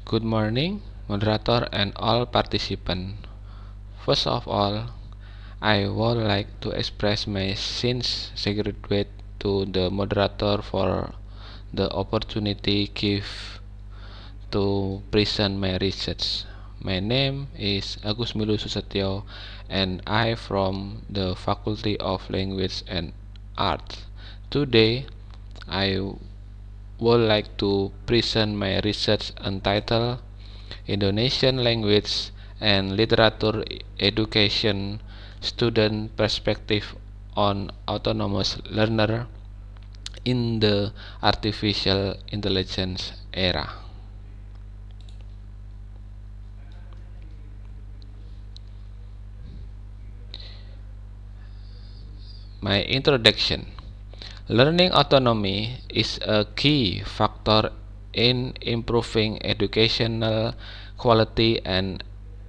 Good morning, moderator and all participants. First of all, I would like to express my sincere gratitude to the moderator for the opportunity given to present my research. My name is Agus Milu Susetyo and I from the Faculty of Language and Arts. Today, I would like to present my research entitled Indonesian Language and Literature Education Student Perspective on Autonomous Learner in the Artificial Intelligence Era. My introduction. Learning autonomy is a key factor in improving educational quality and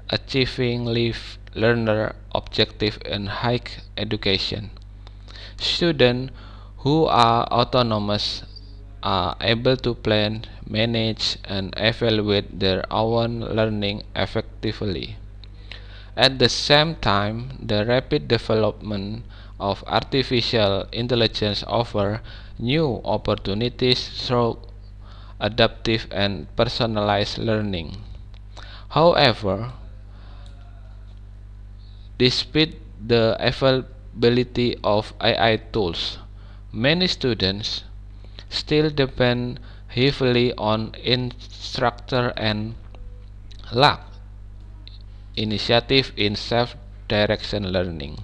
achieving life learner objective in higher education. Students who are autonomous are able to plan, manage, and evaluate their own learning effectively. At the same time, the rapid development of artificial intelligence offers new opportunities through adaptive and personalized learning. However, despite the availability of AI tools, many students still depend heavily on instructor and lack initiative in self-direction learning.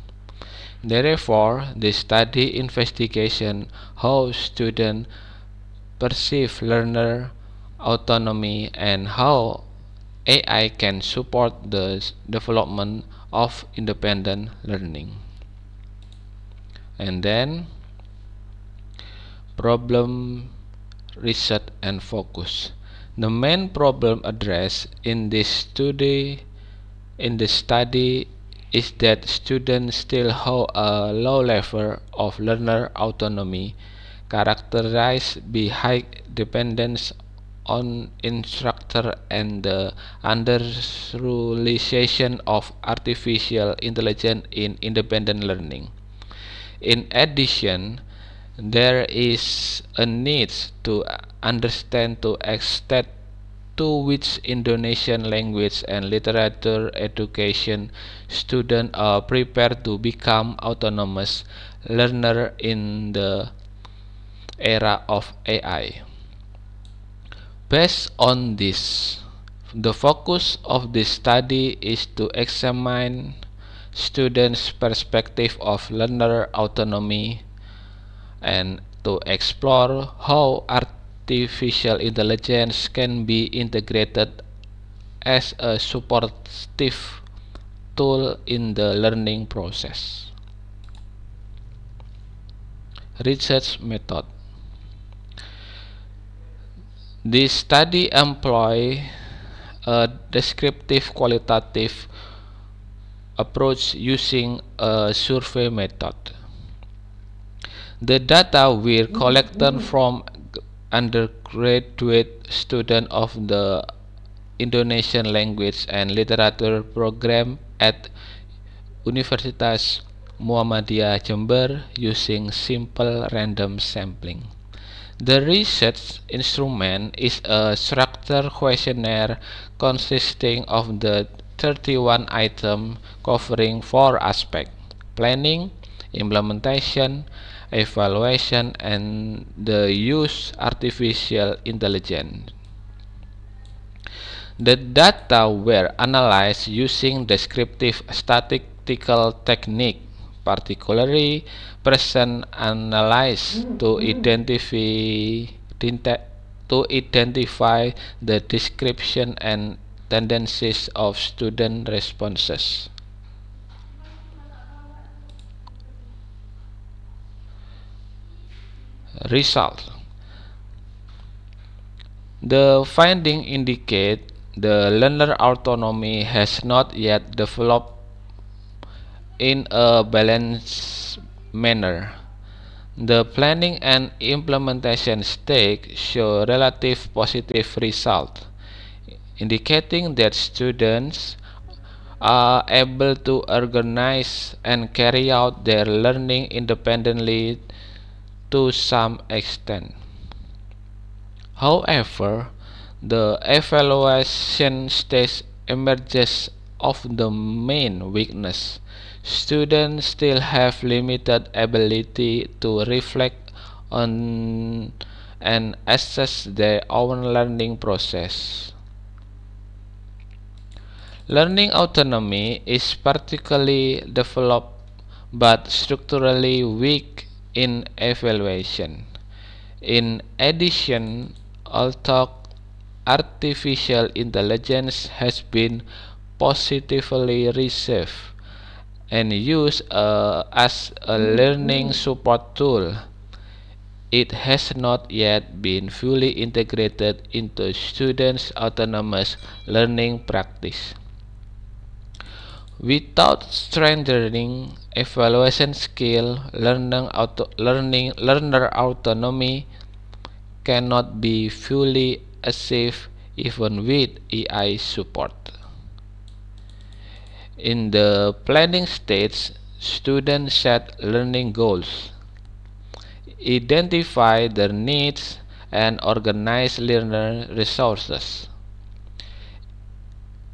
Therefore, the study investigation how students perceive learner autonomy and how AI can support the development of independent learning. And then problem research and focus. The main problem addressed in this study is that students still have a low level of learner autonomy characterized by high dependence on instructor and the underutilization of artificial intelligence in independent learning. In addition, there is a need to understand the extent to which Indonesian language and literature education students are prepared to become autonomous learners in the era of AI. Based on this, the focus of this study is to examine students' perspective of learner autonomy and to explore how artificial intelligence can be integrated as a supportive tool in the learning process. Research method. This study employs a descriptive qualitative approach using a survey method. The data were collected from undergraduate students of the Indonesian Language and Literature program at Universitas Muhammadiyah Jember using simple random sampling. The research instrument is a structured questionnaire consisting of the 31 items covering 4 aspects: planning, implementation, evaluation, and the use artificial intelligence. The data were analyzed using descriptive statistical technique, particularly present analysis to identify the description and tendencies of student responses. Result. The findings indicate the learner autonomy has not yet developed in a balanced manner. The planning and implementation stage show relative positive results. indicating that students are able to organize and carry out their learning independently to some extent. However, the evaluation stage emerges of the main weakness. Students still have limited ability to reflect on and assess their own learning process. Learning autonomy is particularly developed but structurally weak in evaluation. In addition, although artificial intelligence has been positively received and used as a learning support tool, it has not yet been fully integrated into students' autonomous learning practice. Without strengthening evaluation skill, learner autonomy cannot be fully achieved even with AI support. In the planning stage, students set learning goals, identify their needs, and organize learner resources.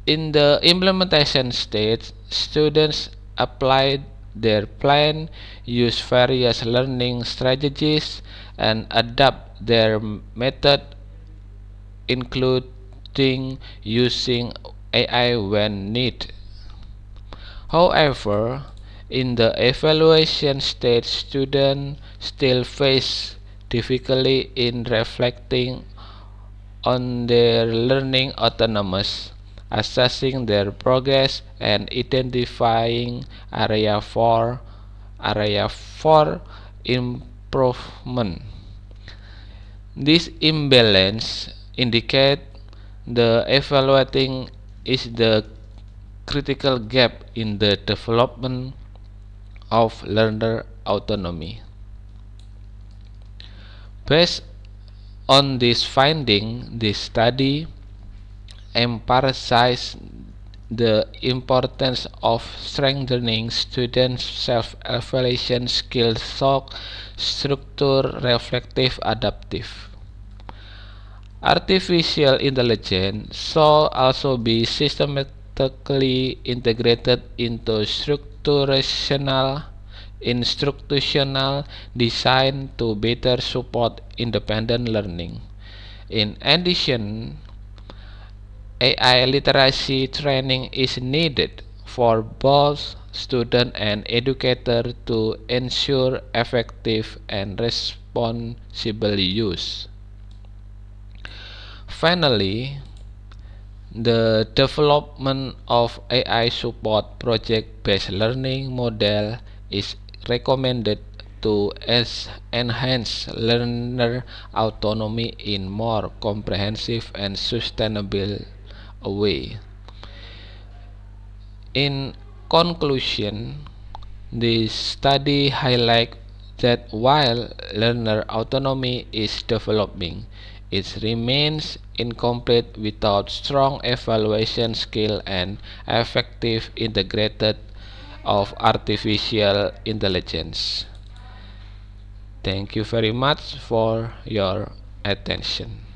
In the implementation stage, students apply their plan, use various learning strategies, and adapt their method, including using AI when needed. However, in the evaluation stage, students still face difficulty in reflecting on their learning autonomous, assessing their progress, and identifying area for improvement. This imbalance indicates the evaluating is the critical gap in the development of learner autonomy. Based on this finding, this study emphasizes the importance of strengthening students' self-evaluation skills so structure, reflective, adaptive. Artificial intelligence should also be systematically integrated into instructional design to better support independent learning. In addition, AI literacy training is needed for both student and educator to ensure effective and responsible use. Finally, the development of AI support project-based learning model is recommended to enhance learner autonomy in more comprehensive and sustainable way. In conclusion, the study highlights that while learner autonomy is developing, it remains incomplete without strong evaluation skill and effective integration of artificial intelligence. Thank you very much for your attention.